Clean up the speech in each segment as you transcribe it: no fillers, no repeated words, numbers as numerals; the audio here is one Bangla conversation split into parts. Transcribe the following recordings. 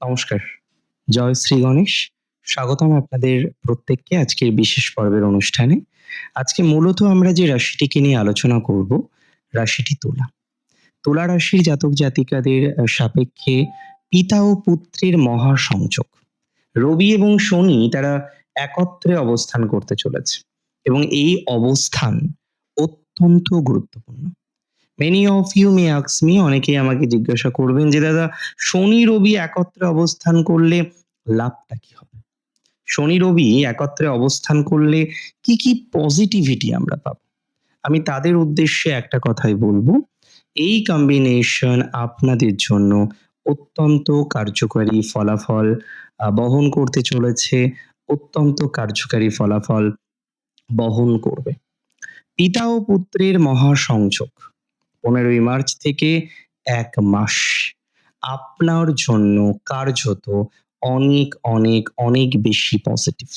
নমস্কার। জয় শ্রী গণেশ। স্বাগতম আপনাদের প্রত্যেককে আজকের বিশেষ পর্বের অনুষ্ঠানে। আজকে মূলত আমরা যে রাশিটিকে নিয়ে আলোচনা করব, রাশিটি তুলা। তুলা রাশির জাতক-জাতিকাদের সাপেক্ষে পিতা ও পুত্রের মহাসংযোগ। রবি এবং শনি তারা একত্রে অবস্থান করতে চলেছে এবং এই অবস্থান অত্যন্ত গুরুত্বপূর্ণ। Many of you may ask me, অনেকেই আমাকে জিজ্ঞাসা করবেন যে দাদা শনি রবি একত্রে অবস্থান করলে লাভটা কি হবে? শনি রবি একত্রে অবস্থান করলে কি পজিটিভিটি আমরা পাবো? আমি তাদের উদ্দেশ্যে একটা কথাই বলবো, এই কম্বিনেশন আপনাদের জন্য অত্যন্ত কার্যকরী ফলাফল বহন করতে চলেছে, অত্যন্ত কার্যকারী ফলাফল বহন করবে। পিতা ও পুত্রের মহাসংযোগ 15ই মার্চ থেকে ১ মাস আপনার জন্য কার্যত অনেক বেশি পজিটিভ।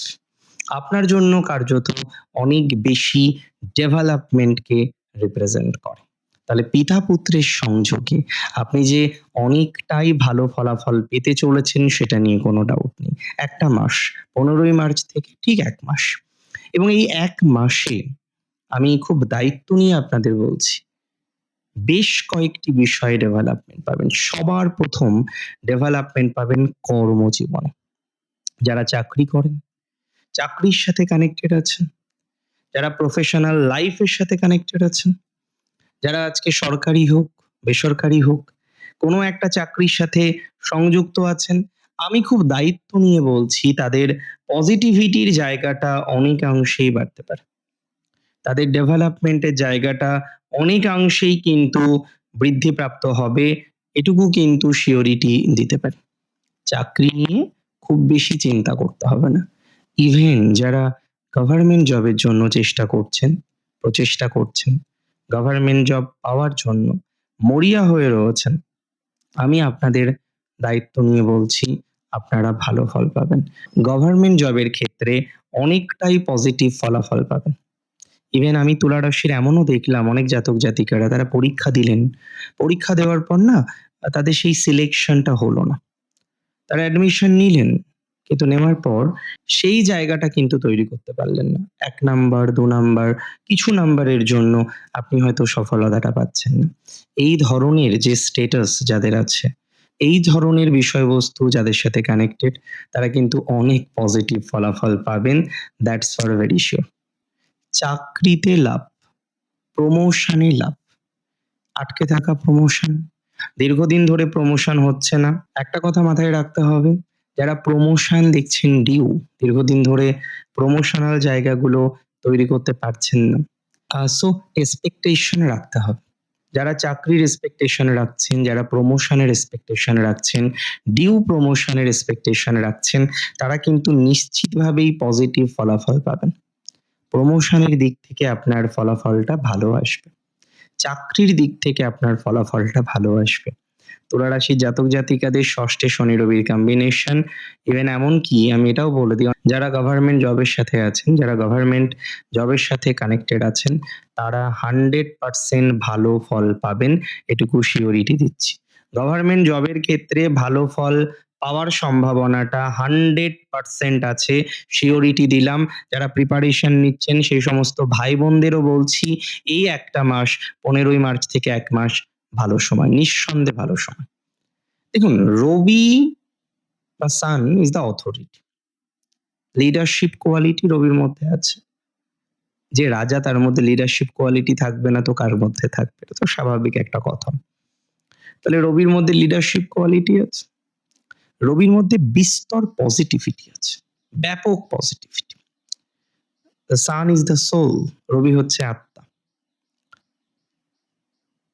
আপনার জন্য কার্যত অনেক বেশি ডেভেলপমেন্টকে রিপ্রেজেন্ট করে। তাহলে পিতা-পুত্রের সংযোগে আপনি যে অনেকটাই ভালো ফলাফল পেতে চলেছেন সেটা নিয়ে কোনো ডাউট নেই। একটা মাস 15ই মার্চ থেকে ঠিক ১ মাস। এবং এই ১ মাসে আমি খুব দায়িত্ব নিয়ে আপনাদের বলছি, বেশ কয়েকটি বিষয়ে ডেভেলপমেন্ট পাবেন। সবার ১ম ডেভেলপমেন্ট পাবেন কর্মজীবনে। যারা চাকরি করেন, চাকরির সাথে কানেক্টেড আছেন, যারা প্রফেশনাল লাইফ এর সাথে কানেক্টেড আছেন, যারা আজকে সরকারি হোক, বেসরকারি হোক, কোনো একটা চাকরির সাথে সংযুক্ত আছেন, আমি খুব দায়িত্ব নিয়ে বলছি তাদের পজিটিভিটির জায়গাটা অনেকাংশেই বাড়তে পারে। তাদের ডেভেলপমেন্টের জায়গাটা অনেকাংশেই কিন্তু বৃদ্ধিপ্রাপ্ত হবে, এটুকু কিন্তু সিওরিটি দিতে পারি। চাকরি নিয়ে খুব বেশি চিন্তা করতে হবে না। ইভেন যারা গভর্নমেন্ট জবের জন্য প্রচেষ্টা করছেন, গভর্নমেন্ট জব পাওয়ার জন্য মরিয়া হয়ে রয়েছেন, আমি আপনাদের দায়িত্ব নিয়ে বলছি আপনারা ভালো ফল পাবেন। গভর্নমেন্ট জবের ক্ষেত্রে অনেকটাই পজিটিভ ফলাফল পাবেন। ইভেন আমি তুলা রাশির এমনও দেখলাম অনেক জাতক-জাতিকারা তারা পরীক্ষা দিলেন। পরীক্ষা দেওয়ার পর না তাদের সেই সিলেকশনটা হলো না। তারা অ্যাডমিশন নিলেন, কিন্তু নেওয়ার পর সেই জায়গাটা কিন্তু তৈরি করতে পারলেন না। ১ নাম্বার, ২ নাম্বার, কিছু নাম্বারের জন্য আপনি হয়তো সফলতাটা পাচ্ছেন না। এই ধরনের যে স্ট্যাটাস যাদের আছে, এই ধরনের বিষয়বস্তু যাদের সাথে কানেক্টেড, তারা কিন্তু অনেক পজিটিভ ফলাফল পাবেন। That's for very sure. চাকরিতে লাভ, প্রমোশনে লাভ, আটকে থাকা প্রমোশন, দীর্ঘদিন ধরে প্রমোশন হচ্ছে না। একটা কথা মাথায় রাখতে হবে, যারা প্রমোশন দেখছেন ডিউ, দীর্ঘদিন ধরে প্রমোশনাল জায়গাগুলো তৈরি করতে পারছেন না। সো এক্সপেকটেশন রাখতে হবে। যারা চাকরির এক্সপেকটেশন রাখছেন, যারা প্রমোশনের এক্সপেকটেশন রাখছেন, ডিউ প্রমোশনের এক্সপেকটেশন রাখছেন, তারা কিন্তু নিশ্চিতভাবেই পজিটিভ ফলাফল পাবেন। প্রমোশনের দিক থেকে আপনার ফলাফলটা ভালো আসবে। চাকরির দিক থেকে আপনার ফলাফলটা ভালো আসবে। তুলা রাশির জাতক-জাতিকাদের ৬ষ্ঠে শনি রবির কম্বিনেশন, ইভেন এমনকি আমি এটাও বলে দিই, যারা গভর্নমেন্ট জবের সাথে আছেন, যারা গভর্নমেন্ট জবের সাথে কানেক্টেড আছেন, তারা 100% ভালো ফল পাবেন, এটুকু সিওরিটি দিচ্ছি। গভর্নমেন্ট জবের ক্ষেত্রে ভালো ফল পাওয়ার সম্ভাবনাটা 100% আছে, সিওরিটি দিলাম। যারা প্রিপারেশন নিচ্ছেন সেই সমস্ত ভাই-বোনদেরও বলছি, এই একটা মাস 15ই মার্চ থেকে ১ মাস ভালো সময়, নিঃসন্দেহে ভালো সময়। দেখুন, রবি বা sun is the authority. Leadership quality রবির মধ্যে আছে। যে রাজা তার মধ্যে লিডারশিপ কোয়ালিটি থাকবে না তো কার মধ্যে থাকবে? এটা তো স্বাভাবিক একটা কথা। তাহলে রবির মধ্যে লিডারশিপ কোয়ালিটি আছে। রবির মধ্যে বিস্তর পজিটিভিটি আছে, ব্যাপক positivity. The sun is the soul, Rabi হচ্ছে আত্মা।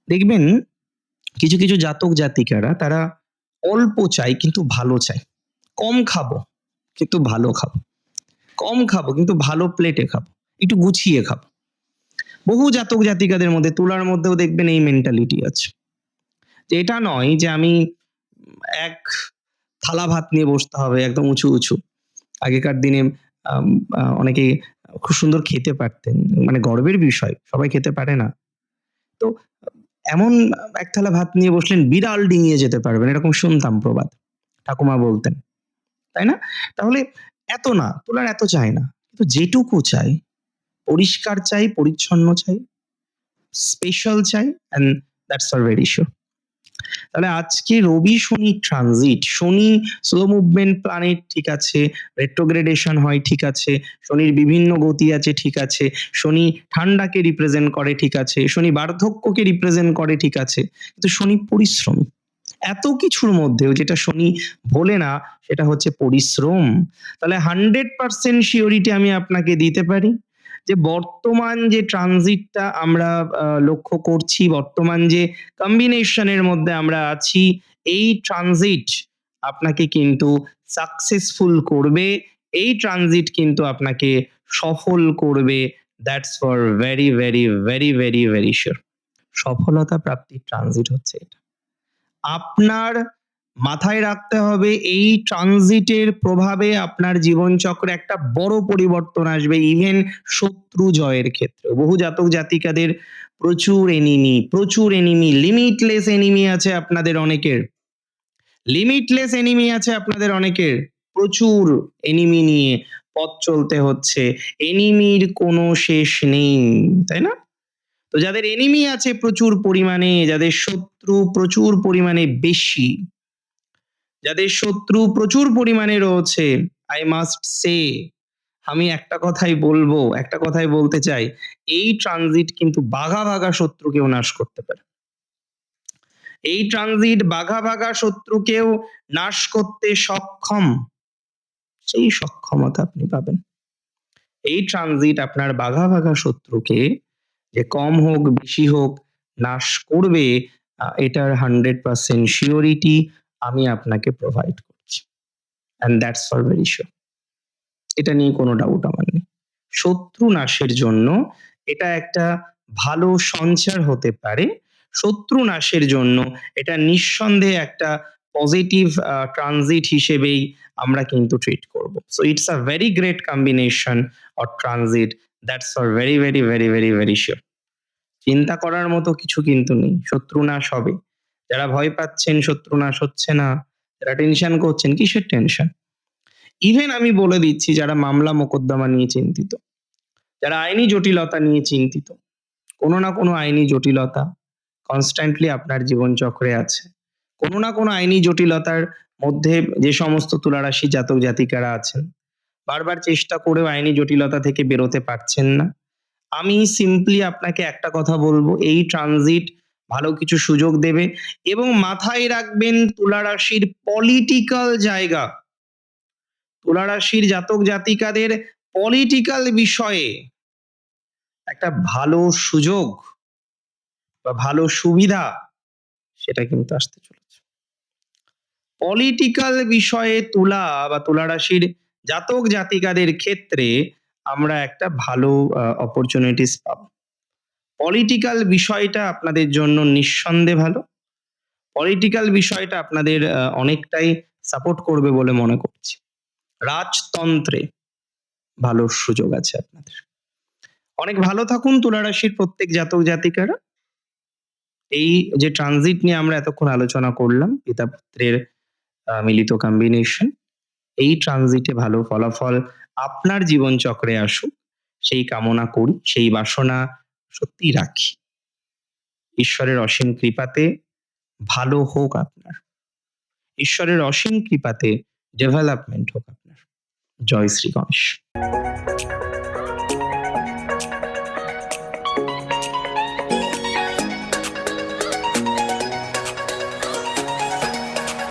দেখবেন কিছু জাতক জাতিকারা তারা অল্প চায় কিন্তু ভালো চায়। কম খাবো কিন্তু ভালো খাবো। কম খাবো কিন্তু ভালো প্লেটে খাবো। একটু গুছিয়ে খাবো। বহু জাতক জাতিকাদের মধ্যে, তুলার মধ্যেও দেখবেন এই মেন্টালিটি আছে। যে এটা নয় যে আমি এক থালা ভাত নিয়ে বসতে হবে একদম উঁচু। আগেকার দিনে আম আ অনেকেই খুব সুন্দর খেতে পারতেন। মানে গর্বের বিষয়। সবাই খেতে পারে না। তো এমন এক থালা ভাত নিয়ে বসলেন বিড়াল ডিঙিয়ে যেতে পারবেন, এরকম শুনতাম প্রবাদ। ঠাকুমা বলতেন, তাই না? তাহলে এত না, তুলার এত চাই না। কিন্তু যেটুকু চাই, পরিষ্কার চাই, পরিচ্ছন্ন চাই, স্পেশাল চাই, and that's for very sure. তাহলে আজকে রবি শনি ট্রানজিট, শনি স্লো মুভমেন্ট প্ল্যানেট, ঠিক আছে, রেট্রোগ্রেডেশন হয়, ঠিক আছে, শনির বিভিন্ন গতি আছে, ঠিক আছে, শনি ঠান্ডাকে রিপ্রেজেন্ট করে, ঠিক আছে, শনি বার্ধক্যকে রিপ্রেজেন্ট করে, ঠিক আছে, কিন্তু শনি পরিশ্রমী। এত কিছুর মধ্যেও যেটা শনি ভোলে না সেটা হচ্ছে পরিশ্রম। তাহলে 100% শিওরিটি আমি আপনাকে দিতে পারি যে বর্তমান যে ট্রানজিটটা আমরা লক্ষ্য করছি, বর্তমান যে কম্বিনেশনের মধ্যে আমরা আছি, এই ট্রানজিট আপনাকে কিন্তু সাকসেসফুল করবে, এই ট্রানজিট কিন্তু আপনাকে সফল করবে। That's for very very very very very sure. সফলতা প্রাপ্তির ট্রানজিট হচ্ছে এটা। আপনার মাথায় রাখতে হবে এই ট্রানজিটের প্রভাবে আপনার জীবনচক্রে একটা বড় পরিবর্তন আসবে, ইভেন শত্রু জয়ের ক্ষেত্রে। বহু জাতক জাতিকাদের প্রচুর এনিমি, লিমিটলেস এনিমি আছে আপনাদের অনেকের, লিমিটলেস এনিমি আছে আপনাদের অনেকের, প্রচুর এনিমি নিয়ে পথ চলতে হচ্ছে, এনিমির কোনো শেষ নেই, তাই না? তো যাদের এনিমি আছে প্রচুর পরিমাণে, যাদের শত্রু প্রচুর পরিমাণে বেশি, যাদের শত্রু প্রচুর পরিমাণে রয়েছে, আই মাস্ট সে, আমি একটা কথাই বলবো, একটা কথাই বলতে চাই, এই ট্রানজিট কিন্তু বাঘা বাঘা শত্রুকেও নাশ করতে পারে। এই ট্রানজিট বাঘা বাঘা শত্রুকেও নাশ করতে সক্ষম, সেই সক্ষমতা আপনি পাবেন। এই ট্রানজিট আপনার বাঘা বাঘা শত্রুকে, যে কম হোক বেশি হোক, নাশ করবে, এটার 100% শিওরিটি আমি আপনাকে প্রোভাইড করছি, and that's for very sure. এটা নিয়ে কোনো ডাউট আমার নেই। শত্রু নাশের জন্য এটা একটা ভালো সঞ্চার হতে পারে, শত্রু নাশের জন্য এটা নিঃসন্দেহে একটা পজিটিভ ট্রানজিট হিসেবেই আমরা কিন্তু ট্রিট করব। So it's a very great combination or transit, that's for very very very very very sure. চিন্তা করার মতো কিছু কিন্তু নেই, শত্রু নাশ হবে। যারা ভয় পাচ্ছেন শত্রু নাশ হচ্ছে না, যারা টেনশন করছেন, কিসের টেনশন? ইভেন আমি বলে দিচ্ছি, যারা মামলা মোকদ্দমা নিয়ে চিন্তিত, যারা আইনি জটিলতা নিয়ে চিন্তিত, কোনো না কোনো আইনি জটিলতা কনস্ট্যান্টলি আপনার জীবনচক্রে আছে। কোনো না কোনো আইনি জটিলতার মধ্যে যে সমস্ত তুলারাশি জাতক জাতিকারা আছেন, বারবার চেষ্টা করেও আইনি জটিলতা থেকে বেরোতে পারছেন না, আমি সিম্পলি আপনাকে একটা কথা বলবো, এই ট্রানজিট ভালো কিছু সুযোগ দেবে। এবং মাথায় রাখবেন, তুলারাশির পলিটিক্যাল জায়গা, তুলারাশির জাতক জাতিকাদের পলিটিক্যাল বিষয়ে একটা ভালো সুযোগ বা ভালো সুবিধা সেটা কিন্তু আসতে চলেছে। পলিটিক্যাল বিষয়ে তুলা বা তুলারাশির জাতক জাতিকাদের ক্ষেত্রে আমরা একটা ভালো অপরচুনিটিস পাবো। পলিটিক্যাল বিষয়টা আপনাদের জন্য নিঃসন্দেহে ভালো। পলিটিক্যাল বিষয়টা আপনাদের অনেকটাই সাপোর্ট করবে বলে মনে করছি। রাজতন্ত্রে ভালো সুযোগ আছে আপনাদের। অনেক ভালো থাকুন তুলারাশির প্রত্যেক জাতক জাতিকারা। এই যে ট্রানজিট নিয়ে আমরা এতক্ষণ আলোচনা করলাম, পিতা পুত্রের মিলিত কম্বিনেশন, এই ট্রানজিটে ভালো ফলাফল আপনার জীবনচক্রে আসুক, সেই কামনা করি, সেই বাসনা সত্যিই রাখি। ঈশ্বরের অসীম কৃপাতে ভালো হোক আপনার, ঈশ্বরের অসীম কৃপাতে ডেভেলপমেন্ট হোক আপনার। জয় শ্রী গণেশ।